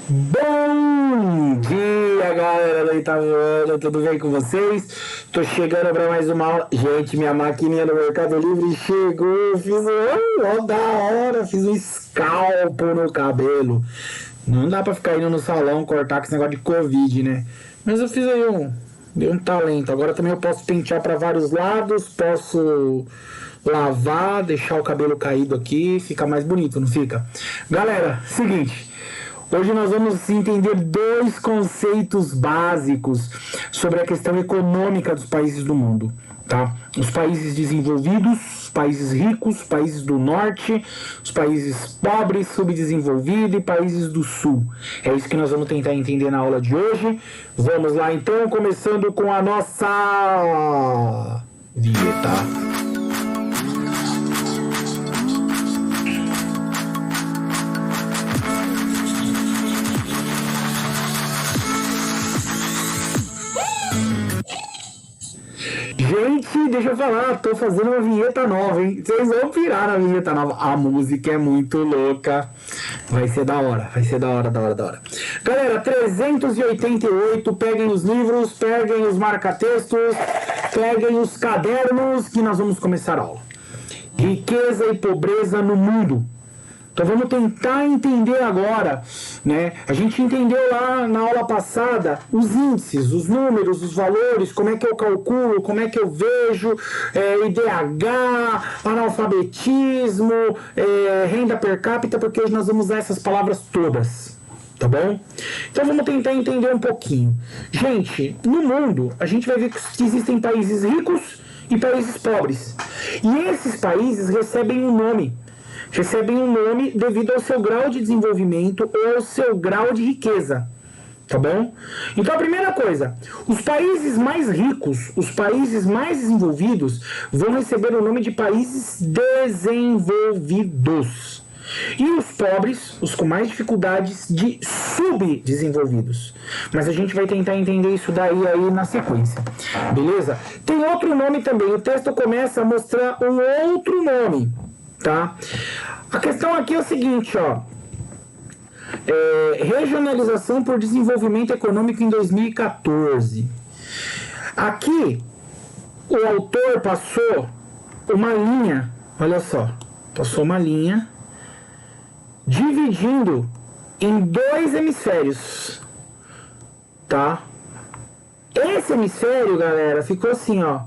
Bom dia, galera da Itaúana, tudo bem com vocês? Tô chegando para mais uma aula. Gente, minha maquininha do Mercado Livre chegou, fiz da hora, fiz um scalpo no cabelo. Não dá para ficar indo no salão cortar com esse negócio de Covid, né? Mas eu fiz aí deu um talento. Agora também eu posso pentear para vários lados, posso lavar, deixar o cabelo caído aqui, fica mais bonito, não fica? Galera, seguinte. Hoje nós vamos entender dois conceitos básicos sobre a questão econômica dos países do mundo, tá? Os países desenvolvidos, os países ricos, os países do norte, os países pobres, subdesenvolvidos e países do sul. É isso que nós vamos tentar entender na aula de hoje. Vamos lá então, começando com a nossa vinheta. Gente, deixa eu falar, tô fazendo uma vinheta nova, hein? Vocês vão pirar na vinheta nova. A música é muito louca. Vai ser da hora, da hora. Galera, 388, peguem os livros, peguem os marca-textos, peguem os cadernos que nós vamos começar a aula. Riqueza e pobreza no mundo. Então vamos tentar entender agora, né? A gente entendeu lá na aula passada os índices, os números, os valores, como é que eu calculo, como é que eu vejo IDH, analfabetismo, renda per capita, porque hoje nós vamos usar essas palavras todas, tá bom? Então vamos tentar entender um pouquinho. Gente, no mundo a gente vai ver que existem países ricos e países pobres. E esses países recebem um nome devido ao seu grau de desenvolvimento ou ao seu grau de riqueza, tá bom? Então a primeira coisa, os países mais ricos, os países mais desenvolvidos vão receber o nome de países desenvolvidos. E os pobres, os com mais dificuldades, de subdesenvolvidos. Mas a gente vai tentar entender isso daí aí na sequência. Beleza? Tem outro nome também. O texto começa a mostrar um outro nome. Tá? A questão aqui é o seguinte, ó. Regionalização por desenvolvimento econômico em 2014. Aqui, o autor passou uma linha, olha só, passou uma linha dividindo em dois hemisférios, tá? Esse hemisfério, galera, ficou assim, ó.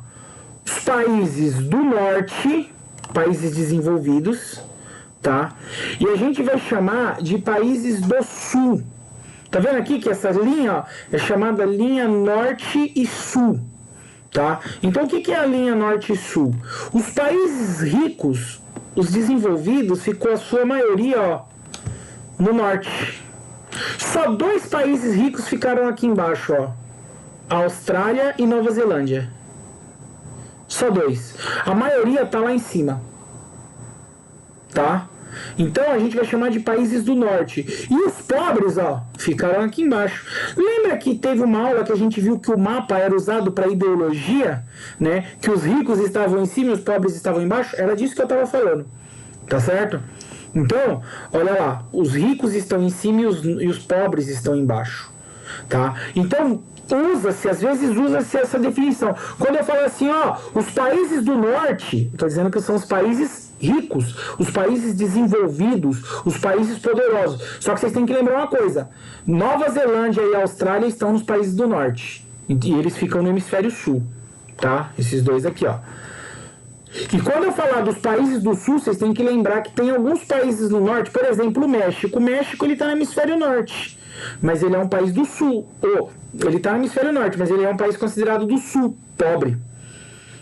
Os países do norte, países desenvolvidos, tá? E a gente vai chamar de países do sul. Tá vendo aqui que essa linha, ó, é chamada linha norte e sul, tá? Então o que é a linha norte e sul? Os países ricos, os desenvolvidos, ficou a sua maioria, ó, no norte. Só dois países ricos ficaram aqui embaixo, ó. Austrália e Nova Zelândia. Só dois. A maioria tá lá em cima. Tá? Então a gente vai chamar de países do norte. E os pobres, ó, ficaram aqui embaixo. Lembra que teve uma aula que a gente viu que o mapa era usado para ideologia, né? Que os ricos estavam em cima e os pobres estavam embaixo? Era disso que eu estava falando. Tá certo? Então, olha lá, os ricos estão em cima e os pobres estão embaixo. Tá? Então, às vezes usa-se essa definição. Quando eu falo assim, ó, os países do norte, estou dizendo que são os países ricos, os países desenvolvidos, os países poderosos. Só que vocês têm que lembrar uma coisa: Nova Zelândia e Austrália estão nos países do norte e eles ficam no hemisfério sul, tá? Esses dois aqui, ó. E quando eu falar dos países do sul, vocês têm que lembrar que tem alguns países no norte, por exemplo, o México. O México, ele está no hemisfério norte, mas ele é um país do sul. Ele está no hemisfério norte, mas ele é um país considerado do sul, pobre,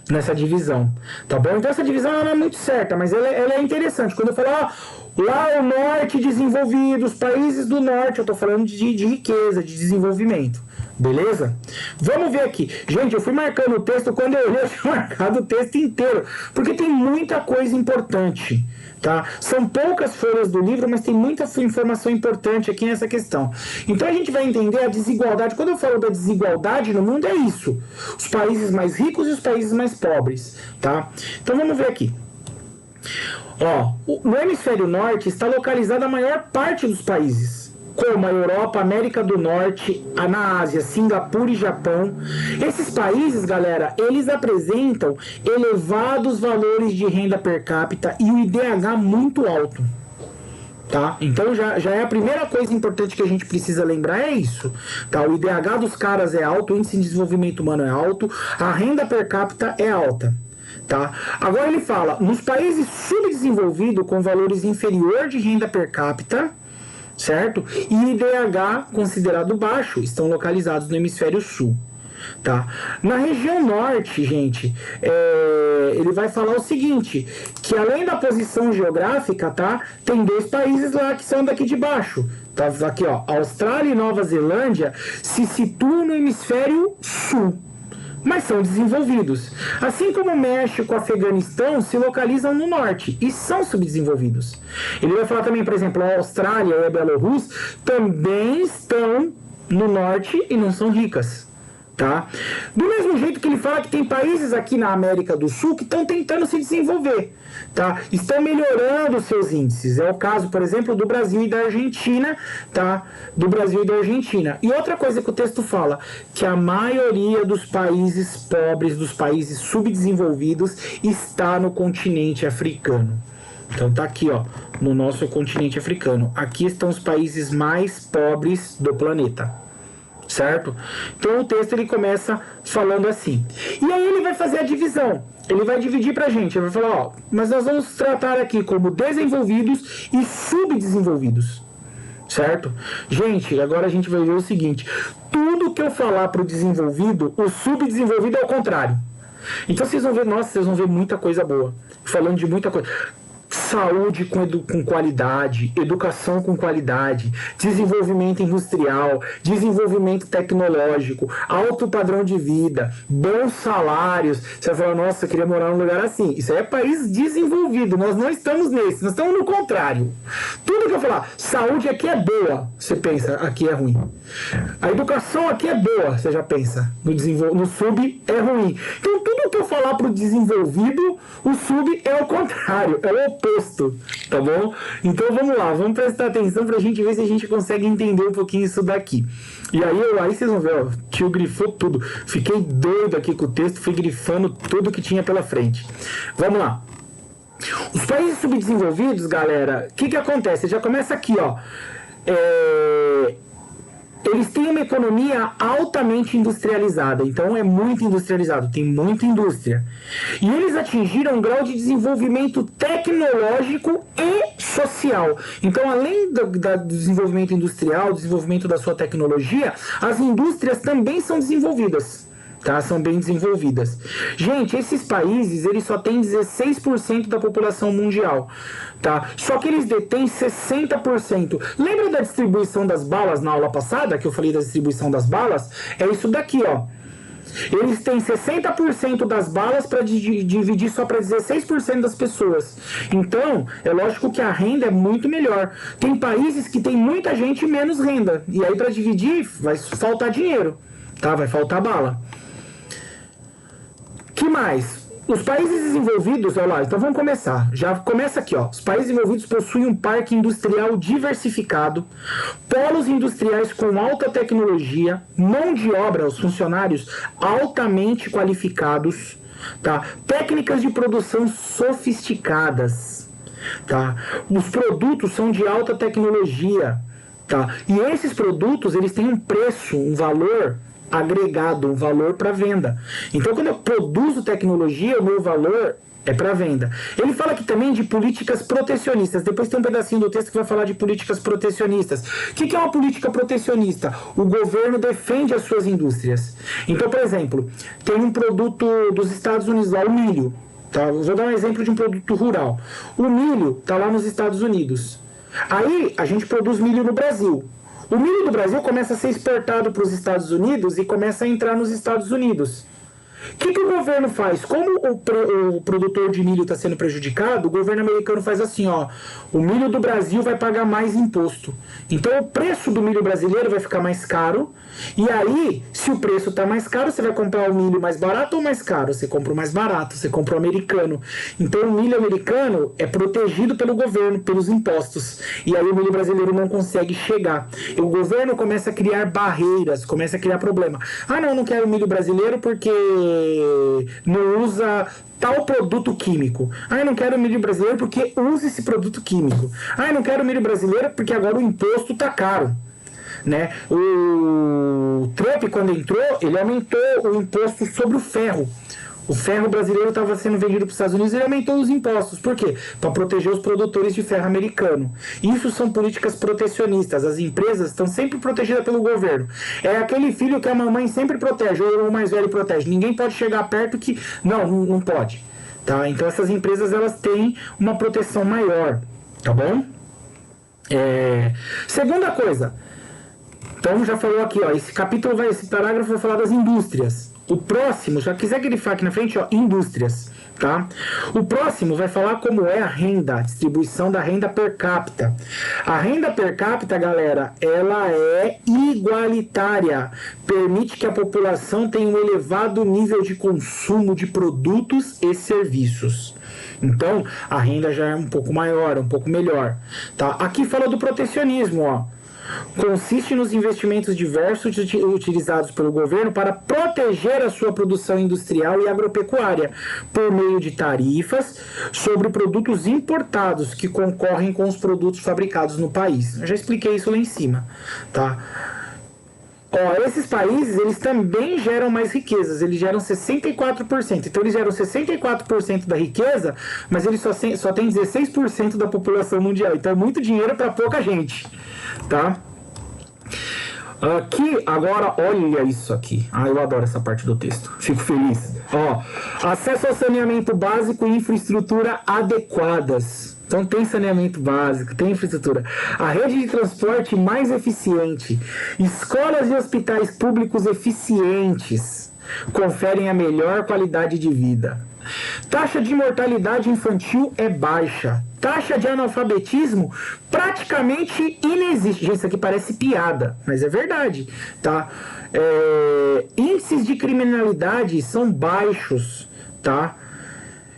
nessa divisão, tá bom? Então essa divisão ela não é muito certa, mas ela é interessante. Quando eu falo, lá o norte desenvolvido, os países do norte, eu estou falando de riqueza, de desenvolvimento. Beleza? Vamos ver aqui. Gente, eu fui marcando o texto, quando eu olhei, eu tinha marcado o texto inteiro, porque tem muita coisa importante, tá? São poucas folhas do livro, mas tem muita informação importante aqui nessa questão. Então a gente vai entender a desigualdade. Quando eu falo da desigualdade no mundo, é isso. Os países mais ricos e os países mais pobres, tá? Então vamos ver aqui. No hemisfério norte está localizada a maior parte dos países. como a Europa, América do Norte, na Ásia, Singapura e Japão. Esses países, galera, eles apresentam elevados valores de renda per capita e o IDH muito alto. Tá? Então já é a primeira coisa importante que a gente precisa lembrar, é isso, tá? O IDH dos caras é alto, o índice de desenvolvimento humano é alto, a renda per capita é alta, tá? Agora ele fala, nos países subdesenvolvidos com valores inferior de renda per capita, certo? E IDH considerado baixo, estão localizados no hemisfério sul. Tá? Na região norte, gente, ele vai falar o seguinte, que além da posição geográfica, tá, tem 2 países lá que são daqui de baixo. Tá aqui, ó, Austrália e Nova Zelândia se situam no hemisfério sul, mas são desenvolvidos. Assim como o México e o Afeganistão se localizam no norte e são subdesenvolvidos. Ele vai falar também, por exemplo, a Austrália e a Bielorrússia também estão no norte e não são ricas. Tá? Do mesmo jeito que ele fala que tem países aqui na América do Sul que estão tentando se desenvolver, tá? Estão melhorando seus índices. É o caso, por exemplo, do Brasil e da Argentina, tá? Do Brasil e da Argentina. E outra coisa que o texto fala, que a maioria dos países pobres, dos países subdesenvolvidos, está no continente africano. Então tá aqui, ó, no nosso continente africano. Aqui estão os países mais pobres do planeta. Certo? Então o texto ele começa falando assim. E aí ele vai fazer a divisão. Ele vai dividir pra gente. Ele vai falar, ó, mas nós vamos tratar aqui como desenvolvidos e subdesenvolvidos. Certo? Gente, agora a gente vai ver o seguinte. Tudo que eu falar pro desenvolvido, o subdesenvolvido é o contrário. Então vocês vão ver, nossa, vocês vão ver muita coisa boa. Falando de muita coisa. Saúde com qualidade, educação com qualidade, desenvolvimento industrial, desenvolvimento tecnológico, alto padrão de vida, bons salários. Você vai falar, nossa, eu queria morar num lugar assim. Isso aí é país desenvolvido, nós não estamos nesse, nós estamos no contrário. Tudo que eu falar, saúde aqui é boa, você pensa, aqui é ruim. A educação aqui é boa, você já pensa, no sub é ruim. Então tudo que eu falar para o desenvolvido, o sub é o contrário, é o oposto, tá bom? Então vamos lá, vamos prestar atenção pra gente ver se a gente consegue entender um pouquinho isso daqui. E aí vocês vão ver, ó, o tio grifou tudo. Fiquei doido aqui com o texto, fui grifando tudo que tinha pela frente. Vamos lá. Os países subdesenvolvidos, galera, o que acontece? Já começa aqui, ó. Eles têm uma economia altamente industrializada, então é muito industrializado, tem muita indústria. E eles atingiram um grau de desenvolvimento tecnológico e social. Então, além do desenvolvimento industrial, desenvolvimento da sua tecnologia, as indústrias também são desenvolvidas. Tá? São bem desenvolvidas. Gente, esses países, eles só têm 16% da população mundial, tá? Só que eles detêm 60%. Lembra da distribuição das balas na aula passada, que eu falei da distribuição das balas? É isso daqui, ó. Eles têm 60% das balas para dividir só para 16% das pessoas. Então, é lógico que a renda é muito melhor. Tem países que tem muita gente e menos renda. E aí, para dividir, vai faltar dinheiro, tá? Vai faltar bala. Que mais? Os países desenvolvidos, olha lá, então vamos começar. Já começa aqui, ó. Os países desenvolvidos possuem um parque industrial diversificado, polos industriais com alta tecnologia, mão de obra, os funcionários altamente qualificados, tá? Técnicas de produção sofisticadas, tá? Os produtos são de alta tecnologia, tá? E esses produtos, eles têm um preço, um valor agregado, um valor para venda. Então, quando eu produzo tecnologia, o meu valor é para venda. Ele fala aqui também de políticas protecionistas. Depois tem um pedacinho do texto que vai falar de políticas protecionistas. O que é uma política protecionista? O governo defende as suas indústrias. Então, por exemplo, tem um produto dos Estados Unidos lá, o milho. Tá? Vou dar um exemplo de um produto rural. O milho está lá nos Estados Unidos. Aí, a gente produz milho no Brasil. O milho do Brasil começa a ser exportado para os Estados Unidos e começa a entrar nos Estados Unidos. que o governo faz? Como o produtor de milho está sendo prejudicado, o governo americano faz assim, ó, o milho do Brasil vai pagar mais imposto. Então o preço do milho brasileiro vai ficar mais caro, e aí, se o preço está mais caro, você vai comprar o milho mais barato ou mais caro? Você compra o mais barato, você compra o americano. Então o milho americano é protegido pelo governo, pelos impostos. E aí o milho brasileiro não consegue chegar. E o governo começa a criar barreiras, começa a criar problema. Ah, não quero milho brasileiro porque não usa tal produto químico. Ah, eu não quero milho brasileiro porque usa esse produto químico. Ah, eu não quero milho brasileiro porque agora o imposto está caro. Né? O Trump, quando entrou, ele aumentou o imposto sobre o ferro. O ferro brasileiro estava sendo vendido para os Estados Unidos e ele aumentou os impostos. Por quê? Para proteger os produtores de ferro americano. Isso são políticas protecionistas. As empresas estão sempre protegidas pelo governo. É aquele filho que a mamãe sempre protege, ou o mais velho protege. Ninguém pode chegar perto que... Não pode. Tá? Então essas empresas elas têm uma proteção maior. Tá bom? Segunda coisa... Então já falou aqui, ó, esse parágrafo vai falar das indústrias. O próximo, já quiser grifar aqui na frente, ó, indústrias, tá? O próximo vai falar como é a renda, a distribuição da renda per capita. A renda per capita, galera, ela é igualitária. Permite que a população tenha um elevado nível de consumo de produtos e serviços. Então, a renda já é um pouco maior, um pouco melhor, tá? Aqui fala do protecionismo, ó. Consiste nos investimentos diversos utilizados pelo governo para proteger a sua produção industrial e agropecuária por meio de tarifas sobre produtos importados que concorrem com os produtos fabricados no país. Eu já expliquei isso lá em cima, tá? Ó, esses países, eles também geram mais riquezas, eles geram 64%. Então, eles geram 64% da riqueza, mas eles só têm 16% da população mundial. Então, é muito dinheiro para pouca gente, tá? Aqui, agora, olha isso aqui. Ah, eu adoro essa parte do texto. Fico feliz. Ó, acesso ao saneamento básico e infraestrutura adequadas. Então tem saneamento básico, tem infraestrutura. A rede de transporte mais eficiente. Escolas e hospitais públicos eficientes conferem a melhor qualidade de vida. Taxa de mortalidade infantil é baixa. Taxa de analfabetismo praticamente inexiste. Gente, isso aqui parece piada, mas é verdade, tá? Índices de criminalidade são baixos, tá?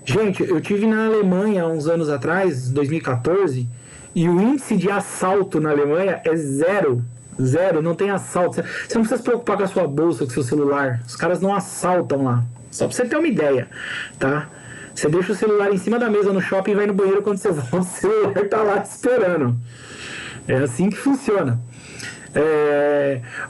Gente, eu tive na Alemanha há uns anos atrás, 2014, e o índice de assalto na Alemanha é zero. Zero, não tem assalto. Você não precisa se preocupar com a sua bolsa, com o seu celular. Os caras não assaltam lá. Só pra você ter uma ideia, tá? Você deixa o celular em cima da mesa no shopping e vai no banheiro quando você volta, o celular tá lá te esperando. É assim que funciona.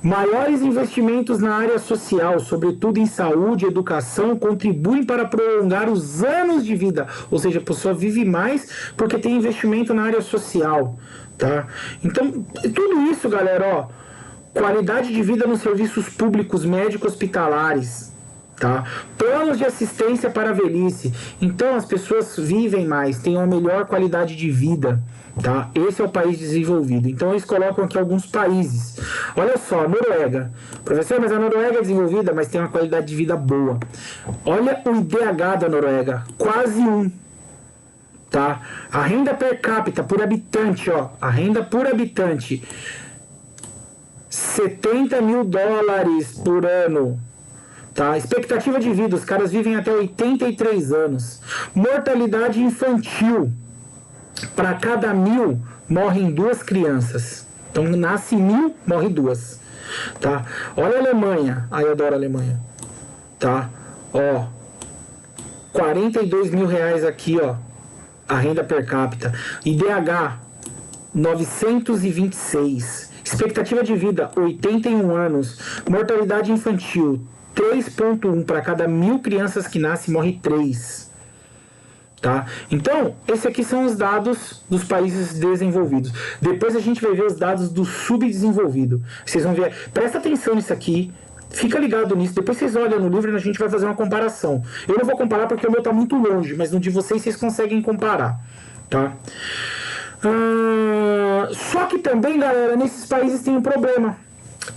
Maiores investimentos na área social, sobretudo em saúde e educação, contribuem para prolongar os anos de vida. Ou seja, a pessoa vive mais porque tem investimento na área social, tá? Então, tudo isso, galera, ó, qualidade de vida nos serviços públicos médico-hospitalares, tá? Planos de assistência para a velhice. Então as pessoas vivem mais, têm uma melhor qualidade de vida, tá? Esse é o país desenvolvido. Então eles colocam aqui alguns países. Olha só, Noruega. Professor, mas a Noruega é desenvolvida, mas tem uma qualidade de vida boa. Olha o IDH da Noruega, quase 1. Tá? A renda per capita por habitante, ó, a renda por habitante, $70 mil por ano. Tá? Expectativa de vida, os caras vivem até 83 anos. Mortalidade infantil, para cada 1.000 morrem 2 crianças. Então nasce 1.000, morre 2. Tá? Olha a Alemanha, eu adoro a Alemanha. Tá? Ó, R$42 mil aqui, ó, a renda per capita. IDH 926. Expectativa de vida 81 anos. Mortalidade infantil 3,1. Para cada 1.000 crianças que nascem, morre 3. Tá? Então, esses aqui são os dados dos países desenvolvidos. Depois a gente vai ver os dados do subdesenvolvido. Vocês vão ver. Presta atenção nisso aqui. Fica ligado nisso. Depois vocês olham no livro e a gente vai fazer uma comparação. Eu não vou comparar porque o meu está muito longe, mas no de vocês conseguem comparar. Tá? Só que também, galera, nesses países tem um problema.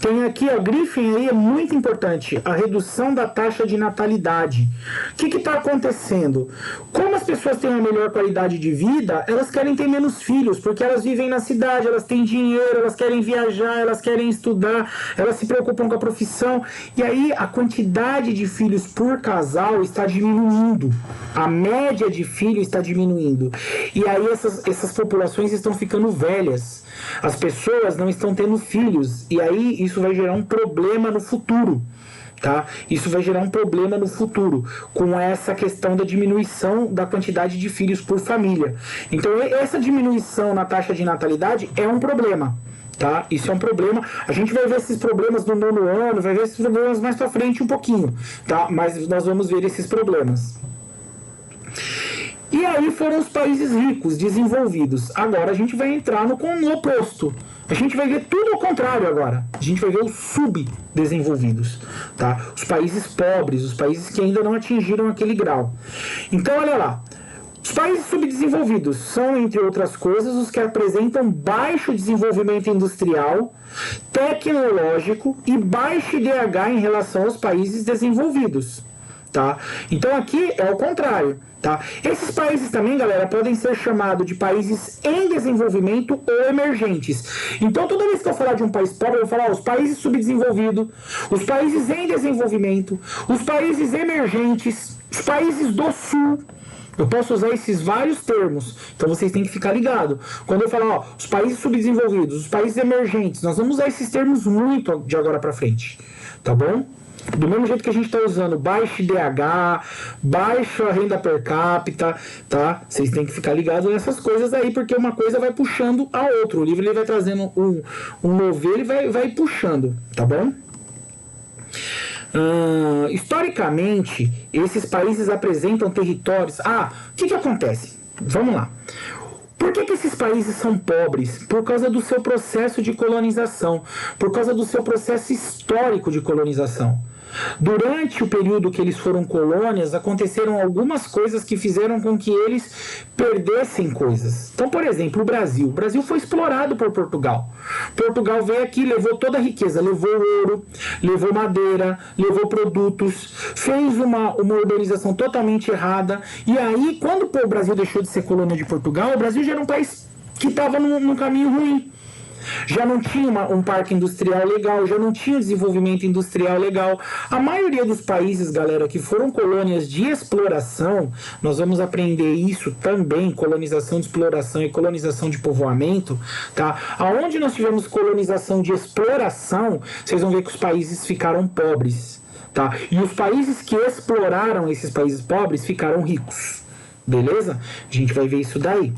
Tem aqui, ó, grifem aí, é muito importante, a redução da taxa de natalidade. O que está acontecendo? Como as pessoas têm uma melhor qualidade de vida, elas querem ter menos filhos, porque elas vivem na cidade, elas têm dinheiro, elas querem viajar, elas querem estudar, elas se preocupam com a profissão. E aí a quantidade de filhos por casal está diminuindo. A média de filhos está diminuindo. E aí essas populações estão ficando velhas. As pessoas não estão tendo filhos. E aí isso vai gerar um problema no futuro. Tá? Isso vai gerar um problema no futuro com essa questão da diminuição da quantidade de filhos por família. Então essa diminuição na taxa de natalidade é um problema. Tá? Isso é um problema. A gente vai ver esses problemas no 9º ano, vai ver esses problemas mais pra frente um pouquinho. Tá? Mas nós vamos ver esses problemas. E aí foram os países ricos, desenvolvidos. Agora a gente vai entrar no oposto. A gente vai ver tudo ao contrário agora. A gente vai ver os subdesenvolvidos, tá? Os países pobres, os países que ainda não atingiram aquele grau. Então, olha lá. Os países subdesenvolvidos são, entre outras coisas, os que apresentam baixo desenvolvimento industrial, tecnológico e baixo IDH em relação aos países desenvolvidos, tá? Então aqui é o contrário. Tá? Esses países também, galera, podem ser chamados de países em desenvolvimento ou emergentes. Então, toda vez que eu falar de um país pobre, eu vou falar os países subdesenvolvidos, os países em desenvolvimento, os países emergentes, os países do sul. Eu posso usar esses vários termos, então vocês têm que ficar ligados. Quando eu falar, ó, os países subdesenvolvidos, os países emergentes, nós vamos usar esses termos muito de agora para frente, tá bom? Do mesmo jeito que a gente está usando baixo IDH, baixa renda per capita, tá? Vocês têm que ficar ligados nessas coisas aí, porque uma coisa vai puxando a outra. O livro ele vai trazendo um mover, ele vai puxando, tá bom? Historicamente, esses países apresentam territórios... o que acontece? Vamos lá. Por que esses países são pobres? Por causa do seu processo de colonização, por causa do seu processo histórico de colonização. Durante o período que eles foram colônias, aconteceram algumas coisas que fizeram com que eles perdessem coisas. Então, por exemplo, o Brasil foi explorado por Portugal. Portugal veio aqui, levou toda a riqueza, levou ouro, levou madeira, levou produtos, fez uma organização totalmente errada. E aí, quando o Brasil deixou de ser colônia de Portugal, o Brasil já era um país que estava num caminho ruim. Já não tinha um parque industrial legal, já não tinha desenvolvimento industrial legal. A maioria dos países, galera, que foram colônias de exploração, nós vamos aprender isso também, colonização de exploração e colonização de povoamento, tá? Aonde nós tivemos colonização de exploração, vocês vão ver que os países ficaram pobres, tá? E os países que exploraram esses países pobres ficaram ricos, beleza? A gente vai ver isso daí.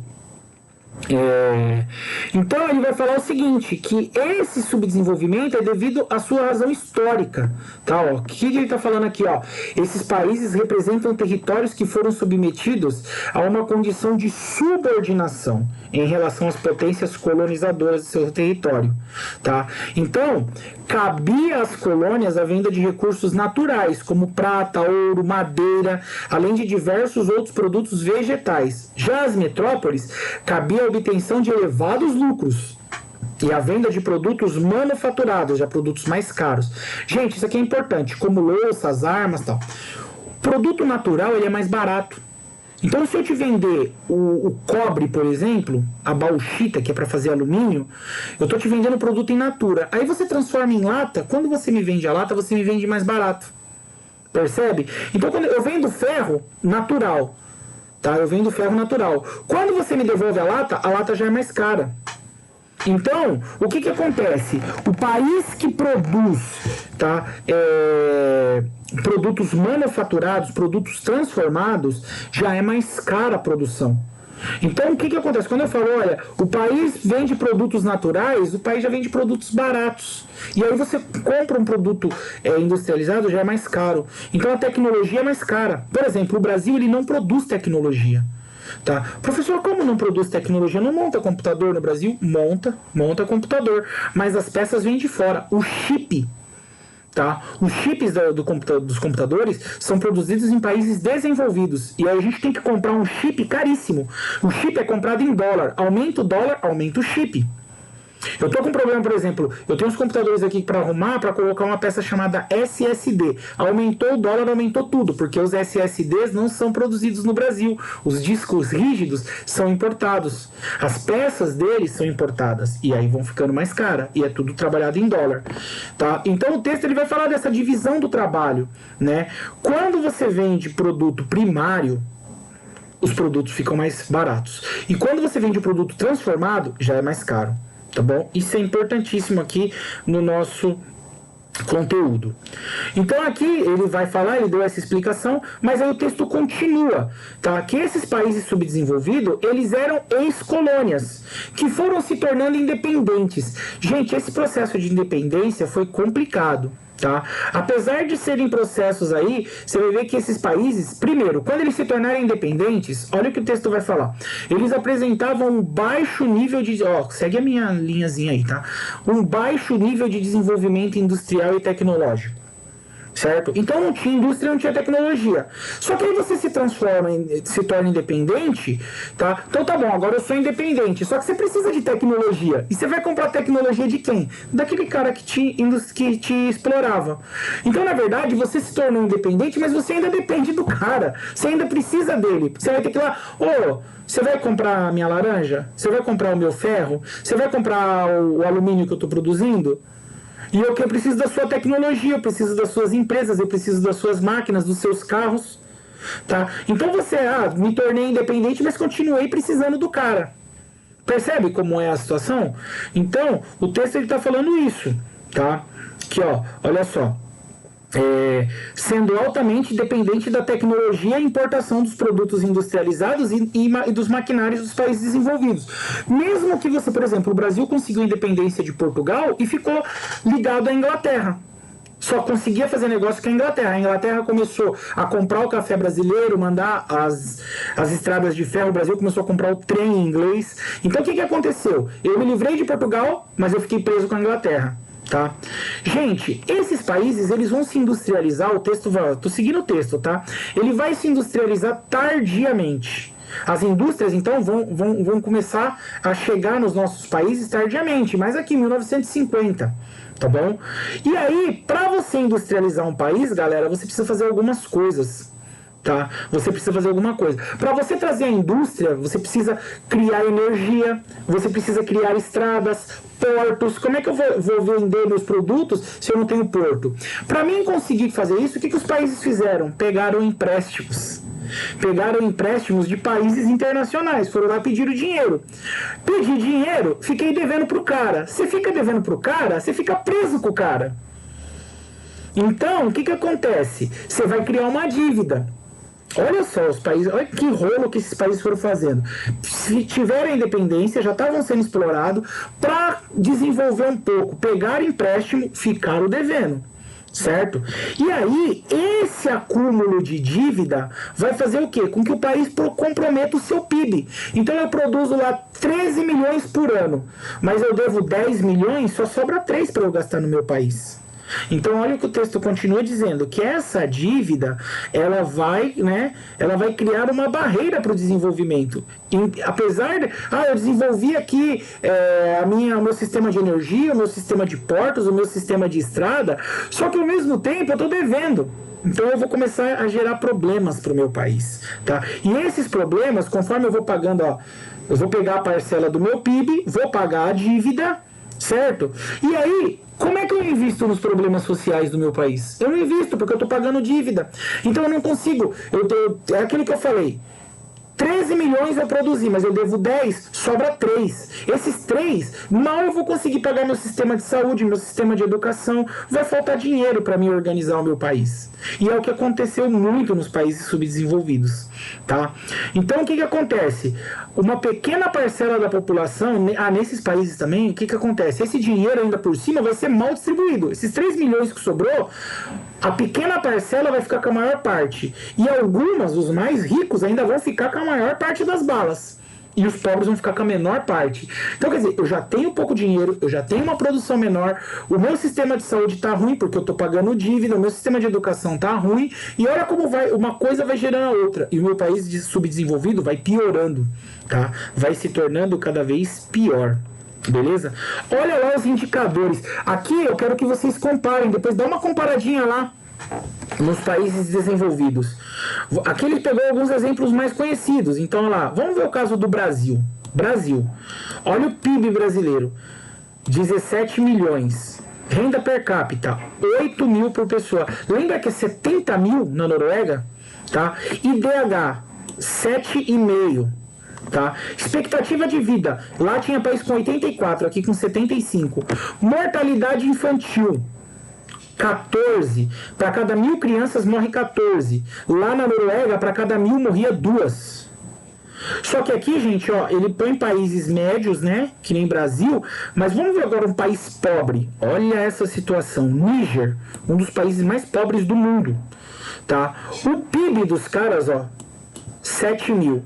Então ele vai falar o seguinte, que esse subdesenvolvimento é devido à sua razão histórica, tá? Ó, o que ele está falando aqui? Ó? Esses países representam territórios que foram submetidos a uma condição de subordinação em relação às potências colonizadoras do seu território, tá? Então, cabia às colônias a venda de recursos naturais, como prata, ouro, madeira, além de diversos outros produtos vegetais. Já as metrópoles, cabia a obtenção de elevados lucros e a venda de produtos manufaturados, já produtos mais caros. Gente, isso aqui é importante, como louças, armas e tal. Produto natural, ele é mais barato. Então, se eu te vender o cobre, por exemplo, a bauxita, que é para fazer alumínio, eu estou te vendendo o produto in natura. Aí você transforma em lata, quando você me vende a lata, você me vende mais barato. Percebe? Então, quando eu vendo ferro natural, tá? Eu vendo ferro natural. Quando você me devolve a lata já é mais cara. Então, o que acontece? O país que produz, tá, produtos manufaturados, produtos transformados, já é mais cara a produção. Então, o que acontece? Quando eu falo, olha, o país vende produtos naturais, o país já vende produtos baratos. E aí você compra um produto industrializado, já é mais caro. Então, a tecnologia é mais cara. Por exemplo, o Brasil ele não produz tecnologia. Tá? Professor, como não produz tecnologia? Não monta computador no Brasil? Monta computador. Mas as peças vêm de fora. O chip... Tá? Os chips dos computadores são produzidos em países desenvolvidos. E aí a gente tem que comprar um chip caríssimo. O chip é comprado em dólar. Aumenta o dólar, aumenta o chip. Eu tô com um problema, por exemplo, eu tenho uns computadores aqui para arrumar, para colocar uma peça chamada SSD. Aumentou o dólar, aumentou tudo, porque os SSDs não são produzidos no Brasil. Os discos rígidos são importados. As peças deles são importadas. E aí vão ficando mais caras. E é tudo trabalhado em dólar. Tá? Então o texto ele vai falar dessa divisão do trabalho. Né? Quando você vende produto primário, os produtos ficam mais baratos. E quando você vende o produto transformado, já é mais caro. Tá bom? Isso é importantíssimo aqui no nosso conteúdo. Então aqui ele vai falar, ele deu essa explicação, mas aí o texto continua, tá? Que esses países subdesenvolvidos, eles eram ex-colônias, que foram se tornando independentes. Gente, esse processo de independência foi complicado. Tá? Apesar de serem processos aí, você vai ver que esses países, primeiro, quando eles se tornarem independentes, olha o que o texto vai falar. Eles apresentavam um baixo nível de... segue a minha linhazinha aí, tá? Um baixo nível de desenvolvimento industrial e tecnológico. Certo? Então não tinha indústria, não tinha tecnologia. Só que aí você se torna independente, tá? Então tá bom, agora eu sou independente. Só que você precisa de tecnologia. E você vai comprar tecnologia de quem? Daquele cara que te explorava. Então, na verdade, você se tornou independente, mas você ainda depende do cara. Você ainda precisa dele. Você vai ter que ir lá, você vai comprar a minha laranja? Você vai comprar o meu ferro? Você vai comprar o alumínio que eu estou produzindo? E eu preciso da sua tecnologia, eu preciso das suas empresas, eu preciso das suas máquinas, dos seus carros. Tá? Então você, me tornei independente, mas continuei precisando do cara. Percebe como é a situação? Então, o texto está falando isso. Tá? Aqui, olha só. Sendo altamente dependente da tecnologia e importação dos produtos industrializados e dos maquinários dos países desenvolvidos. Mesmo que você, por exemplo, o Brasil conseguiu a independência de Portugal e ficou ligado à Inglaterra. Só conseguia fazer negócio com a Inglaterra. A Inglaterra começou a comprar o café brasileiro, mandar as estradas de ferro. O Brasil começou a comprar o trem inglês. Então o que aconteceu? Eu me livrei de Portugal, mas eu fiquei preso com a Inglaterra. Tá? Gente, esses países eles vão se industrializar, tô seguindo o texto, tá? Ele vai se industrializar tardiamente. As indústrias, então, vão começar a chegar nos nossos países tardiamente, mas aqui em 1950, tá bom? E aí, para você industrializar um país, galera, você precisa fazer algumas coisas. Tá? Você precisa fazer alguma coisa. Para você trazer a indústria, você precisa criar energia, você precisa criar estradas, portos. Como é que eu vou vender meus produtos se eu não tenho porto? Para mim conseguir fazer isso, o que os países fizeram? Pegaram empréstimos. Pegaram empréstimos de países internacionais, foram lá pedir o dinheiro. Pedi dinheiro, fiquei devendo pro cara. Você fica devendo pro cara, você fica preso com o cara. Então, o que acontece? Você vai criar uma dívida. Olha só os países, olha que rolo que esses países foram fazendo. Se tiveram independência, já estavam sendo explorados para desenvolver um pouco, pegaram empréstimo, ficaram devendo. Certo? E aí, esse acúmulo de dívida vai fazer o quê? Com que o país comprometa o seu PIB. Então eu produzo lá 13 milhões por ano, mas eu devo 10 milhões, só sobra 3 para eu gastar no meu país. Então olha o que o texto continua dizendo, que essa dívida ela vai criar uma barreira para o desenvolvimento. Apesar de eu desenvolvi aqui o meu sistema de energia, o meu sistema de portos, o meu sistema de estrada, só que ao mesmo tempo eu estou devendo. Então eu vou começar a gerar problemas para o meu país, tá? E esses problemas, conforme eu vou pagando, eu vou pegar a parcela do meu PIB, vou pagar a dívida, certo? E aí, como é que eu invisto nos problemas sociais do meu país? Eu não invisto porque eu estou pagando dívida. Então eu não consigo. É aquilo que eu falei. 13 milhões eu produzi, mas eu devo 10, sobra 3. Esses 3, mal eu vou conseguir pagar meu sistema de saúde, meu sistema de educação. Vai faltar dinheiro para me organizar o meu país. E é o que aconteceu muito nos países subdesenvolvidos. Tá? Então o que acontece? Uma pequena parcela da população, nesses países também, o que acontece? Esse dinheiro ainda por cima vai ser mal distribuído. Esses 3 milhões que sobrou, a pequena parcela vai ficar com a maior parte. E algumas, os mais ricos, ainda vão ficar com a maior parte das balas. E os pobres vão ficar com a menor parte. Então, quer dizer, eu já tenho pouco dinheiro, eu já tenho uma produção menor, o meu sistema de saúde está ruim porque eu estou pagando dívida, o meu sistema de educação está ruim, e olha como uma coisa vai gerando a outra. E o meu país subdesenvolvido vai piorando, tá? Vai se tornando cada vez pior. Beleza? Olha lá os indicadores. Aqui eu quero que vocês comparem, depois dá uma comparadinha lá nos países desenvolvidos. Aqui ele pegou alguns exemplos mais conhecidos. Então, olha lá, vamos ver o caso do Brasil. Brasil. Olha o PIB brasileiro. 17 milhões. Renda per capita, 8 mil por pessoa. Lembra que é 70 mil na Noruega? Tá? IDH, 7,5. Tá? Expectativa de vida. Lá tinha país com 84, aqui com 75. Mortalidade infantil. 14. Para cada 1.000 crianças morre 14. Lá na Noruega, para cada 1.000 morria 2. Só que aqui, gente, ó, ele põe países médios, né? Que nem Brasil. Mas vamos ver agora um país pobre. Olha essa situação. Níger, um dos países mais pobres do mundo. Tá? O PIB dos caras, ó, 7 mil.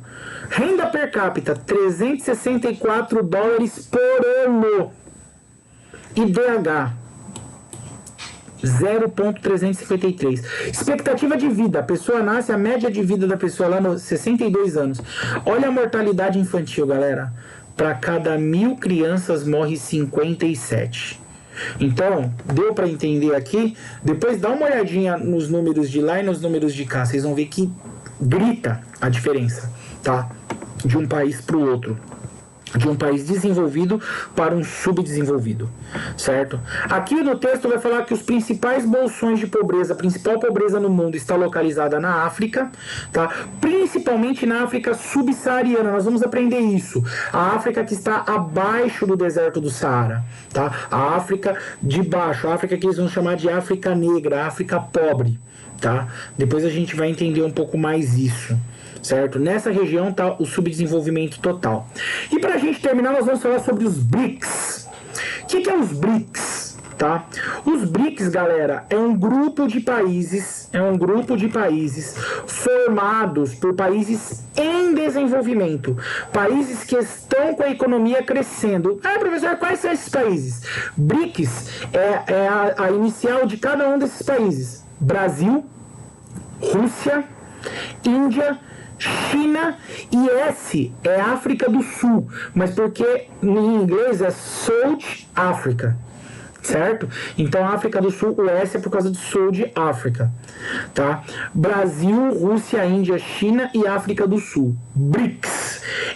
Renda per capita, 364 dólares por ano. IDH, 0,353. Expectativa de vida. A pessoa nasce, a média de vida da pessoa lá nos 62 anos. Olha a mortalidade infantil, galera. Para cada 1.000 crianças morre 57. Então, deu para entender aqui? Depois dá uma olhadinha nos números de lá e nos números de cá. Vocês vão ver que grita a diferença, tá? De um país para o outro. De um país desenvolvido para um subdesenvolvido, certo? Aqui no texto vai falar que os principais bolsões de pobreza, a principal pobreza no mundo está localizada na África, tá? Principalmente na África subsaariana. Nós vamos aprender isso. A África que está abaixo do deserto do Saara, tá? A África de baixo, a África que eles vão chamar de África negra, a África pobre, tá? Depois a gente vai entender um pouco mais isso. Certo? Nessa região está o subdesenvolvimento total. E para a gente terminar, nós vamos falar sobre os BRICS. O que é os BRICS? Tá? Os BRICS, galera, é um grupo de países formados por países em desenvolvimento, países que estão com a economia crescendo. Ah, professor, quais são esses países? BRICS é a inicial de cada um desses países: Brasil, Rússia, Índia, China, e S é África do Sul, mas porque em inglês é South Africa, certo? Então África do Sul, o S é por causa de South Africa, tá? Brasil, Rússia, Índia, China e África do Sul, BRICS.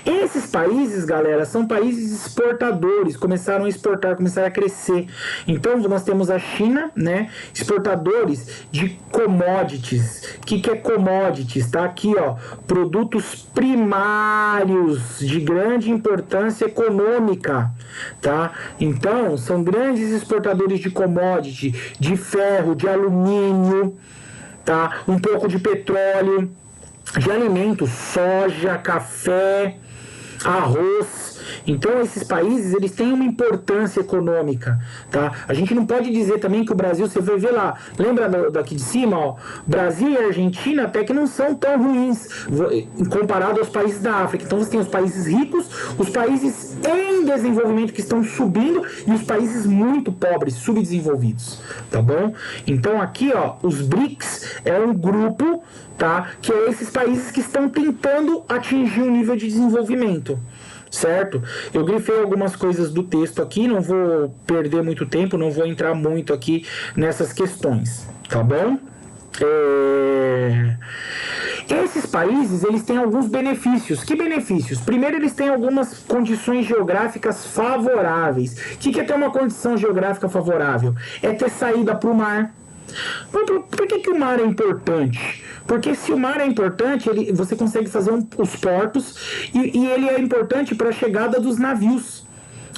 Esses países, galera, são países exportadores, começaram a exportar, começaram a crescer. Então nós temos a China, né, exportadores de commodities. O que é commodities? Tá aqui, ó, produtos primários de grande importância econômica, tá? Então são grandes exportadores de commodity, de ferro, de alumínio, tá? Um pouco de petróleo, de alimentos, soja, café, arroz. Então esses países, eles têm uma importância econômica, tá? A gente não pode dizer também que o Brasil, você vai ver lá, lembra daqui de cima, ó, Brasil e Argentina até que não são tão ruins comparado aos países da África. Então você tem os países ricos, os países em desenvolvimento que estão subindo e os países muito pobres, subdesenvolvidos, tá bom? Então aqui, ó, os BRICS é um grupo, tá, que é esses países que estão tentando atingir um nível de desenvolvimento, certo? Eu grifei algumas coisas do texto aqui, não vou perder muito tempo, não vou entrar muito aqui nessas questões, tá bom? Esses países, eles têm alguns benefícios. Que benefícios? Primeiro, eles têm algumas condições geográficas favoráveis. O que é ter uma condição geográfica favorável? É ter saída para o mar. Por que o mar é importante? Porque se o mar é importante, você consegue fazer os portos e ele é importante para a chegada dos navios,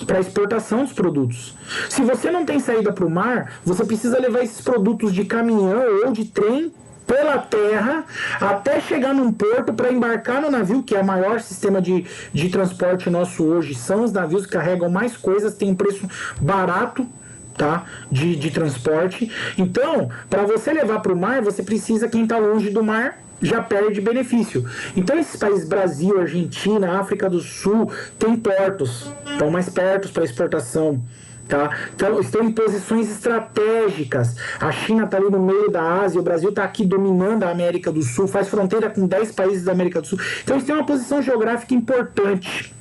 para a exportação dos produtos. Se você não tem saída para o mar, você precisa levar esses produtos de caminhão ou de trem pela terra até chegar num porto para embarcar no navio, que é o maior sistema de transporte nosso hoje. São os navios que carregam mais coisas, tem um preço barato, tá? De transporte. Então, para você levar para o mar, você precisa, quem está longe do mar já perde benefício. Então esses países, Brasil, Argentina, África do Sul, tem portos, estão mais perto para exportação, tá? Então estão em posições estratégicas. A China está ali no meio da Ásia, o Brasil está aqui dominando a América do Sul, faz fronteira com 10 países da América do Sul. Então eles têm uma posição geográfica importante,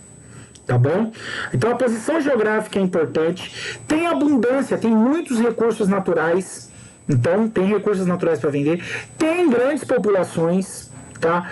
Tá bom? Então a posição geográfica é importante. Tem abundância, tem muitos recursos naturais. Então tem recursos naturais para vender. Tem grandes populações, tá?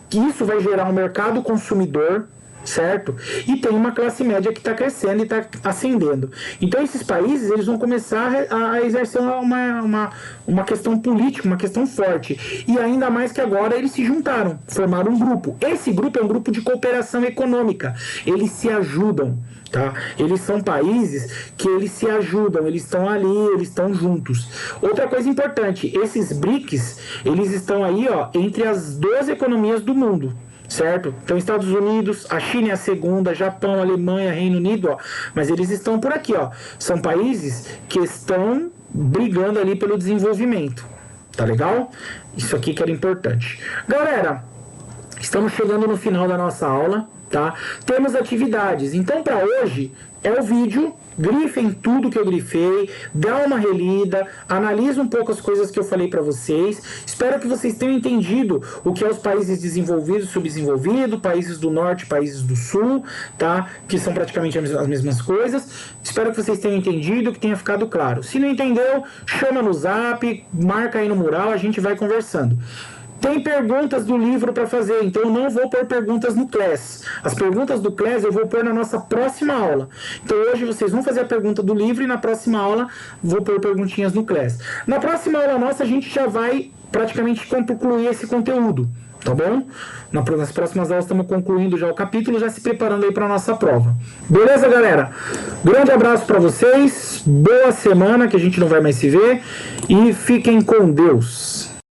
Isso vai gerar um mercado consumidor, certo? E tem uma classe média que está crescendo e está ascendendo. Então esses países eles vão começar a exercer uma questão política, uma questão forte. E ainda mais que agora eles se juntaram, formaram um grupo. Esse grupo é um grupo de cooperação econômica. Eles se ajudam. Tá? Eles são países que eles se ajudam, eles estão ali, eles estão juntos. Outra coisa importante, esses BRICS, eles estão aí, ó, entre as 12 economias do mundo, certo? Então, Estados Unidos, a China é a segunda, Japão, Alemanha, Reino Unido, ó, mas eles estão por aqui, ó. São países que estão brigando ali pelo desenvolvimento, tá legal? Isso aqui que era importante. Galera, estamos chegando no final da nossa aula. Tá? Temos atividades. Então, para hoje, é o vídeo. Grifem tudo que eu grifei, dá uma relida, analisa um pouco as coisas que eu falei para vocês. Espero que vocês tenham entendido o que é os países desenvolvidos, subdesenvolvidos, países do norte, países do sul, tá? Que são praticamente as mesmas coisas. Espero que vocês tenham entendido, que tenha ficado claro. Se não entendeu, chama no zap, marca aí no mural, a gente vai conversando. Tem perguntas do livro para fazer, então eu não vou pôr perguntas no Class. As perguntas do Class eu vou pôr na nossa próxima aula. Então hoje vocês vão fazer a pergunta do livro e na próxima aula vou pôr perguntinhas no Class. Na próxima aula nossa a gente já vai praticamente concluir esse conteúdo, tá bom? Nas próximas aulas estamos concluindo já o capítulo, já se preparando aí para a nossa prova. Beleza, galera? Grande abraço para vocês, boa semana que a gente não vai mais se ver e fiquem com Deus.